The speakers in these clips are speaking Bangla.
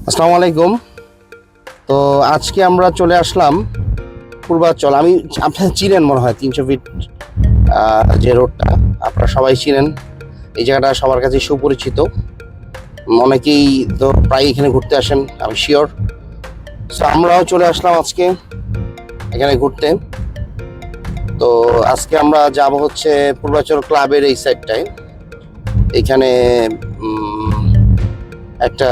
আসসালামু আলাইকুম। তো আজকে আমরা চলে আসলাম পূর্বাচল। আপনারা চিনেন মনে হয় 300 ফিট যে রোডটা, আপনারা সবাই চিনেন। এই জায়গাটা সবার কাছে সুপরিচিত, অনেকেই তো প্রায় এখানে ঘুরতে আসেন, আমি শিওর। সো আমরাও চলে আসলাম আজকে এখানে ঘুরতে। তো আজকে আমরা যাব হচ্ছে পূর্বাচল ক্লাবের এই সাইডটায়। এখানে একটা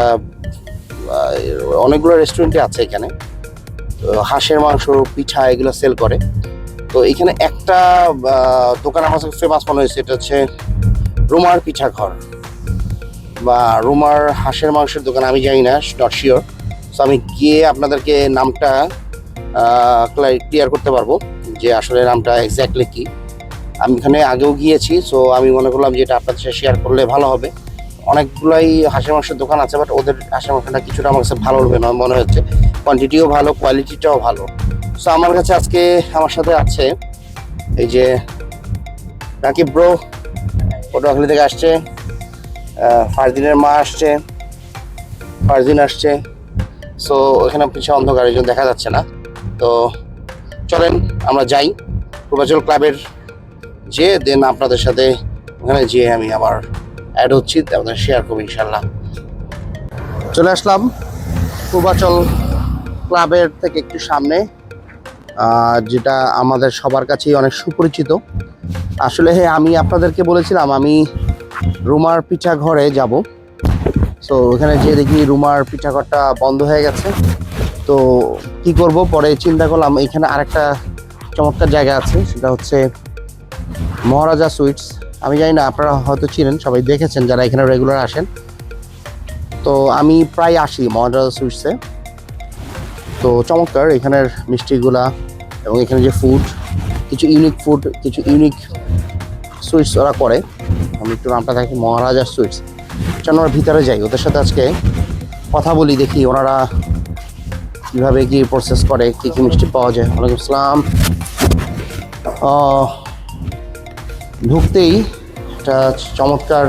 অনেকগুলো রেস্টুরেন্টে আছে এখানে, হাঁসের মাংস, পিঠা এগুলো সেল করে। তো এখানে একটা দোকান আমার কাছে ফেমাস মনে হয়েছে, এটা হচ্ছে রুমার পিঠা ঘর বা রুমার হাঁসের মাংসের দোকান, আমি জানি না, নট শিওর। সো আমি গিয়ে আপনাদেরকে নামটা ক্লিয়ার করতে পারবো যে আসলে নামটা এক্স্যাক্টলি কি। আমি এখানে আগেও গিয়েছি, সো আমি মনে করলাম যে এটা আপনাদের সাথে শেয়ার করলে ভালো হবে। অনেকগুলাই হাঁসের মাংসের দোকান আছে, বাট ওদের হাঁসের মাংসটা কিছুটা আমার কাছে ভালো হবে না মনে হচ্ছে, কোয়ান্টিটিও ভালো, কোয়ালিটিটাও ভালো। সো আমার কাছে আজকে আমার সাথে আছে এই যে রাকিব ব্রো, পটুয়াখালী থেকে আসছে, ফারদিনের মা আসছে, ফারদিন আসছে। সো এখানে পিছিয়ে অন্ধকার, এই জন্য দেখা যাচ্ছে না। তো চলেন আমরা যাই পূর্বাচল ক্লাবের, যে দেন আপনাদের সাথে ওখানে যেয়ে আমি আবার অ্যাড হচ্ছি, আপনাদের শেয়ার করবো ইনশাল্লাহ। চলে আসলাম পূর্বাচল ক্লাবের থেকে একটু সামনে, যেটা আমাদের সবার কাছেই অনেক সুপরিচিত। আসলে আমি আপনাদেরকে বলেছিলাম আমি রুমার পিঠা ঘরে যাব। সো ওখানে যে দেখি রুমার পিঠা ঘরটা বন্ধ হয়ে গেছে। তো কি করব, পরে চিন্তা করলাম এখানে আরেকটা চমৎকার জায়গা আছে, সেটা হচ্ছে মহারাজা সুইটস। আমি জানি না, আপনারা হয়তো চিনেন, সবাই দেখেছেন যারা এখানে রেগুলার আসেন। তো আমি প্রায় আসি মহারাজা সুইটসে। তো চমৎকার এখানের মিষ্টিগুলা এবং এখানে যে ফুড, কিছু ইউনিক সুইটস ওরা করে। আমি একটু নামটা দেখি, মহারাজা সুইটস। চল আমরা ভিতরে যাই, ওদের সাথে আজকে কথা বলি, দেখি ওনারা কীভাবে কি প্রসেস করে, কী কী মিষ্টি পাওয়া যায়। ওয়ালাইকুম আসসালাম। ঢুকতেই একটা চমৎকার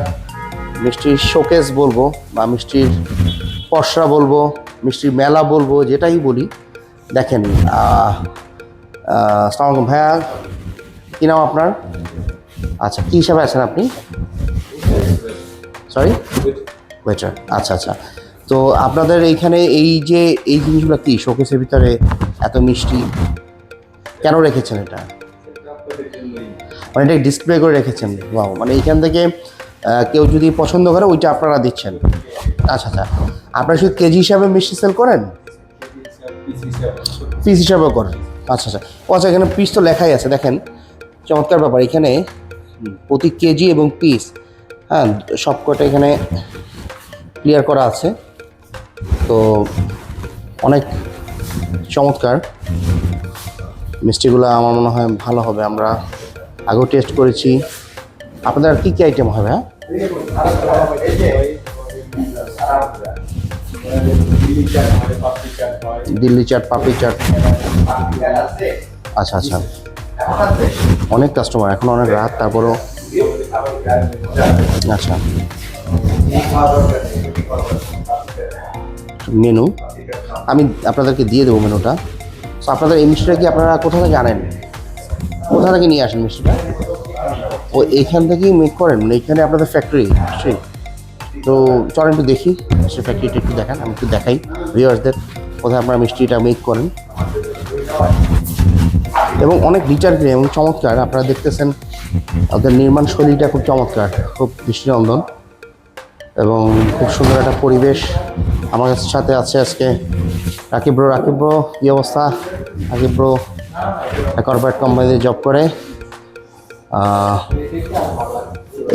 মিষ্টির শোকেস বলবো, বা মিষ্টির পসরা বলবো, মিষ্টির মেলা বলবো, যেটাই বলি। দেখেন, আসসালামু আলাইকুম ভাইয়া, কী নাম আপনার? আচ্ছা, কী হিসাবে আছেন আপনি? Sorry, waiter. আচ্ছা আচ্ছা। তো আপনাদের এইখানে এই যে এই জিনিসগুলো কি শোকেসের ভিতরে এত মিষ্টি কেন রেখেছেন? এটা মানে এটা ডিসপ্লে করে রেখেছেন? ওয়াও, মানে এইখান থেকে কেউ যদি পছন্দ করে ওইটা আপনারা দিচ্ছেন? আচ্ছা আচ্ছা। আপনারা শুধু কেজি হিসাবে মিষ্টি সেল করেন? পিস হিসাবেও করেন? আচ্ছা আচ্ছা। ও আচ্ছা, এখানে পিস তো লেখাই আছে, দেখেন চমৎকার ব্যাপার। এখানে প্রতি কেজি এবং পিস, হ্যাঁ, সব কটা এখানে ক্লিয়ার করা আছে। তো অনেক চমৎকার মিষ্টিগুলো, আমার মনে হয় ভালো হবে। আমরা আগেও টেস্ট করেছি। আপনাদের আর কী কী আইটেম হবে? হ্যাঁ, দিল্লি চাট, পাপড়ি চাট। আচ্ছা আচ্ছা, অনেক কাস্টমার, এখন অনেক রাত, তারপরও। আচ্ছা, মেনু আমি আপনাদেরকে দিয়ে দেবো, মেনুটা। তো আপনাদের এই মিষ্টিটা কি আপনারা কোথা থেকে আনেন, কোথা থেকে নিয়ে আসেন মিষ্টিটা? ও এইখান থেকেই মেক করেন, মানে এইখানে আপনাদের ফ্যাক্টরি নিশ্চয়ই? তো চলেন একটু দেখি সে ফ্যাক্টরিটা, একটু দেখান, আমি একটু দেখাই ভিউয়ার্সদের কোথায় আপনারা মিষ্টিটা মেক করেন। এবং অনেক রিচার গ্রে এবং চমৎকার, আপনারা দেখতেছেন ওদের নির্মাণ শৈলীটা খুব চমৎকার, খুব দৃষ্টিনন্দন এবং খুব সুন্দর একটা পরিবেশ। আমার সাথে আছে আজকে রাকিব ব্রো। রাকিব ব্রো, কী অবস্থা? রাকিব ব্রো কর্পোরেট কোম্পানিতে জব করে।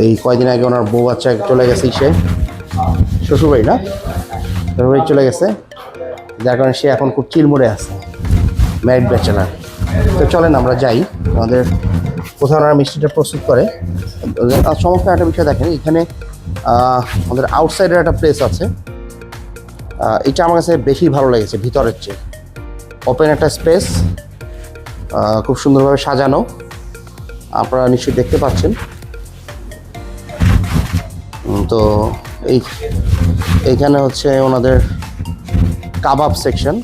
এই কয়দিন আগে ওনার বউ বাচ্চা চলে গেছে, সে শ্বশুরবাড়ি, না শ্বশুরবাড়ি চলে গেছে, যার কারণে সে এখন খুব চিলমুড়ে আছে, ম্যারিড ব্যাচেলার। তো চলেন আমরা যাই আমাদের কোথাও ওনারা মিষ্টিটা প্রস্তুত করে। চমৎকার একটা বিষয় দেখেন, এখানে আমাদের আউটসাইডের একটা প্লেস আছে, এটা আমার কাছে বেশি ভালো লেগেছে ভিতরের চেয়ে। ওপেন একটা স্পেস, খুব সুন্দরভাবে সাজানো, আপনারা নিশ্চয়ই দেখতে পাচ্ছেন। তো এইখানে হচ্ছে ওনাদের কাবাব সেকশন।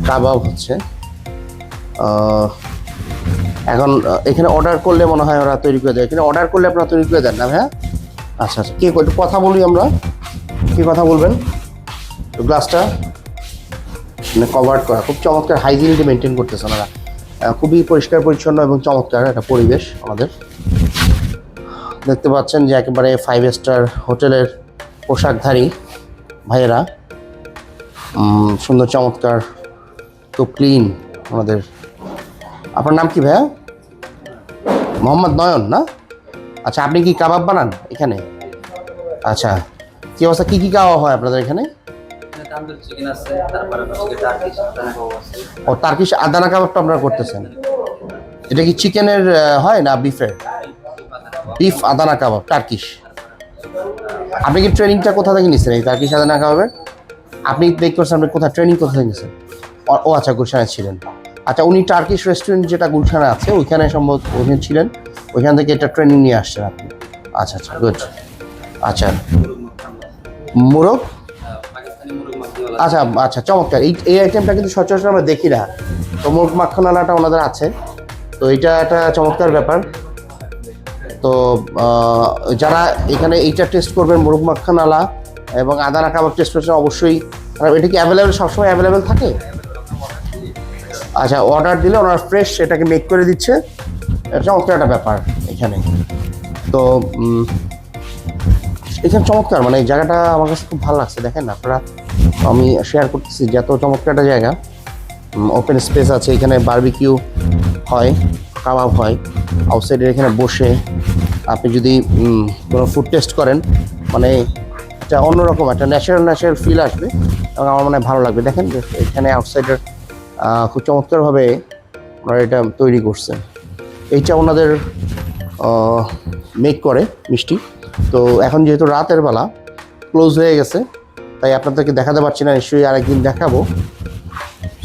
কাবাব হচ্ছে এখন এখানে অর্ডার করলে মনে হয় ওরা তৈরি করে দেয়। এখানে অর্ডার করলে আপনারা তৈরি করে দেন না ভাইয়া? আচ্ছা আচ্ছা, কে একটু কথা বলি আমরা, কি কথা বলবেন? তো গ্লাসটা মানে কভার করা, খুব চমৎকার হাইজিনটি মেনটেন করতেছে ওনারা, খুবই পরিষ্কার পরিচ্ছন্ন এবং চমৎকার একটা পরিবেশ আমাদের। দেখতে পাচ্ছেন যে একেবারে 5 স্টার হোটেলের পোশাকধারী ভাইয়েরা, সুন্দর চমৎকার, খুব ক্লিন আমাদের। আপনার নাম কি ভাইয়া? মোহাম্মদ নয়ন না? আচ্ছা, আপনি কি কাবাব বানান এখানে? আচ্ছা, কি অবস্থা, কী কী কাবাব হয় আপনাদের এখানে? ও, টার্কিশ আদানা কাবাবটা আপনারা করতেছেন। এটা কি চিকেনের হয় না বিফের? বিফ আদানা কাবাব টার্কিশ। আপনি কি ট্রেনিংটা কোথা থেকে নিচ্ছেন এই টার্কিশ আদানা কাবাবের? আপনি বেক করছেন, আপনি কোথায় ট্রেনিং কোথা থেকে নিচ্ছেন? ও আচ্ছা, গুলশানে ছিলেন। আচ্ছা, উনি টার্কিশ রেস্টুরেন্ট যেটা গুলশানে আছে ওইখানে সম্ভবত ওখানে ছিলেন, ওইখান থেকে এটা ট্রেনিং নিয়ে আসছেন আপনি। আচ্ছা আচ্ছা, গুড। আচ্ছা, মোরগ, আচ্ছা আচ্ছা, চমৎকার। এই আইটেমটা কিন্তু সচরাচর আমরা দেখি না, তো মোরগ মাখনালাটা ওনাদের আছে, তো এটা একটা চমৎকার ব্যাপার। তো যারা এখানে এইটা টেস্ট করবেন, মোরগ মাখনালা এবং আদানা কাবাব টেস্ট করছেন, অবশ্যই। এটা কি অ্যাভেলেবেল, সবসময় অ্যাভেলেবেল থাকে? আচ্ছা, অর্ডার দিলে ওনারা ফ্রেশ এটাকে মেক করে দিচ্ছে, চমৎকার একটা ব্যাপার এখানে। তো এখানে চমৎকার, মানে এই জায়গাটা আমার কাছে খুব ভালো লাগছে। দেখেন আপনারা, আমি শেয়ার করতেছি যে এত চমৎকার একটা জায়গা, ওপেন স্পেস আছে, এখানে বারবিকিউ হয়, কাবাব হয় আউটসাইডের। এখানে বসে আপনি যদি কোনো ফুড টেস্ট করেন, মানে এটা অন্যরকম একটা ন্যাচারাল ফিল আসবে এবং আমার মনে হয় ভালো লাগবে। দেখেন যে এখানে আউটসাইডের খুব চমৎকারভাবে ওনারা এটা তৈরি করছে। এইটা ওনাদের মেক করে মিষ্টি। তো এখন যেহেতু রাতের বেলা ক্লোজ হয়ে গেছে, তাই আপনাদেরকে দেখাতে পারছি না, নিশ্চয়ই আরেকদিন দেখাবো।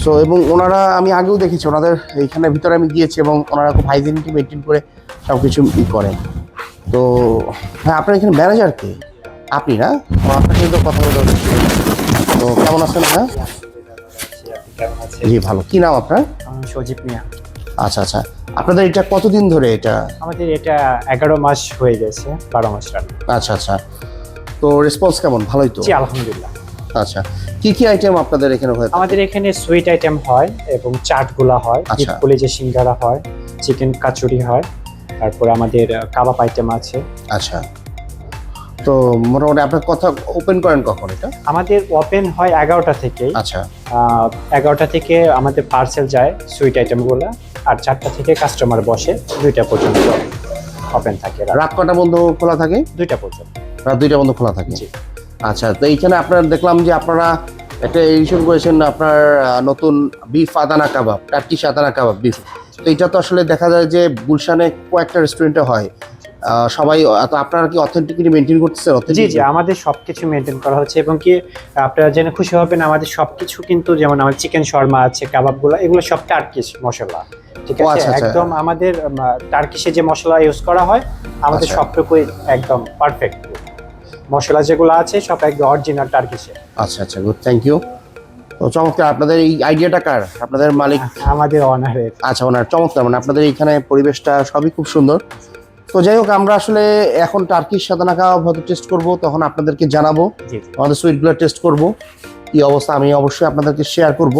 সো এবং ওনারা, আমি আগেও দেখেছি ওনাদের এইখানে ভিতরে আমি গিয়েছি, এবং ওনারা খুব হাইজিনিটি মেনটেন করে সব কিছু করেন। তো হ্যাঁ, আপনার এখানে ম্যানেজার কে? আপনি না? আপনার সাথে তো কথা বলতে হবে। তো কেমন আছেন? হ্যাঁ জি, ভালো। কি নাম আপনার? সজীব মিয়া। আচ্ছা আচ্ছা, আপনাদের এটা কতদিন ধরে এটা? আমাদের এটা 11 মাস হয়ে গেছে, 12 মাস রান। আচ্ছা আচ্ছা, তো রেসপন্স কেমন? ভালোই তো? জি, আলহামদুলিল্লাহ। আচ্ছা, কি কি আইটেম আপনাদের এখানে হয়? আমাদের এখানে সুইট আইটেম হয় এবং চাটগুলা হয়, আচ্ছা। কলিজা সিঙ্গারা হয়, চিকেন কাচুরি হয়, তারপরে আমাদের কাবাব আইটেম আছে। আচ্ছা, তো মোটামুটি আপনার কথা ওপেন করেন কখন এটা? আমাদের ওপেন হয় 11টা থেকে। আচ্ছা, 11টা থেকে আমাদের পার্সেল যায় সুইট আইটেমগুলো, আর 4টা থেকে কাস্টমার বসে 2টা পর্যন্ত ওপেন থাকে। রাত কটা বন্ধ খোলা থাকে? 2টা পর্যন্ত। রাত 2টা বন্ধ খোলা থাকে। জি। আচ্ছা, তো এইখানে আপনারা দেখলাম যে আপনারা একটা এডিশন করেছেন আপনার নতুন বিফ আদানা কাবাব, টার্কিশ আদানা কাবাব বিফ। তো এটা তো আসলে দেখা যায় যে গুলশানে কয়েকটা রেস্টুরেন্টে হয়, সবাই। তো আপনারা কি অথেন্টিকিটি মেনটেন করতেছেন? জি জি, আমাদের সবকিছু মেনটেন করা হচ্ছে, এবং কি আপনারা জেনে খুশি হবেন, আমাদের সবকিছু কিন্তু, যেমন আমার চিকেন শর্মা আছে, কাবাবগুলো, এগুলো সব টার্কিশ মশলা, ঠিক আছে? আচ্ছা, আচ্ছা। একদম আমাদের টার্কিশে যে মশলা ইউজ করা হয়, আমাদের আচ্ছা। সবটুকুই একদম পারফেক্ট। মশলা যেগুলো আছে সব একদম অরিজিনাল টার্কিশে। আচ্ছা আচ্ছা, গুড, থ্যাংক ইউ। তো চমৎকার। আপনাদের এই আইডিয়াটা কার? আপনাদের মালিক? আমাদের অনারের। আচ্ছা, ওনার। চমৎকার, মানে আপনাদের এইখানে পরিবেশটা সবই খুব সুন্দর। তো যাই হোক, আমরা আসলে এখন টার্কিশ সাদানা কাবাব হয়তো টেস্ট করব, তখন আপনাদেরকে জানাবো। জি। আমাদের সুইটগুলো টেস্ট করব, কি অবস্থা আমি অবশ্যই আপনাদেরকে শেয়ার করব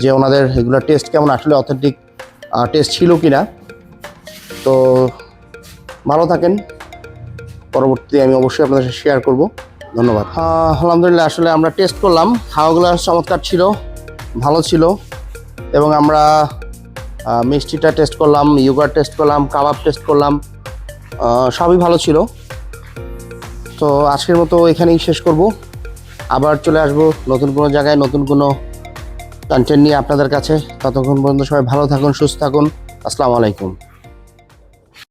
যে ওনাদের এগুলো টেস্ট কেমন, আসলে অথেন্টিক টেস্ট ছিল কিনা। তো ভালো থাকেন, পরবর্তীতে আমি অবশ্যই আপনাদের সাথে শেয়ার করব। ধন্যবাদ। আলহামদুলিল্লাহ, আসলে আমরা টেস্ট করলাম, খাওয়াগুলো চমৎকার ছিল, ভালো ছিল, এবং আমরা মিষ্টিটা টেস্ট করলাম, ইয়োগার্ট টেস্ট করলাম, কাবাব টেস্ট করলাম, সবই ভালো ছিল। তো আজকের মতো এখানেই শেষ করব, আবার চলে আসব নতুন কোনো জায়গায় নতুন কোনো কন্টেন্ট নিয়ে আপনাদের কাছে। ততক্ষণ পর্যন্ত সবাই ভালো থাকুন, সুস্থ থাকুন। আসসালামু আলাইকুম।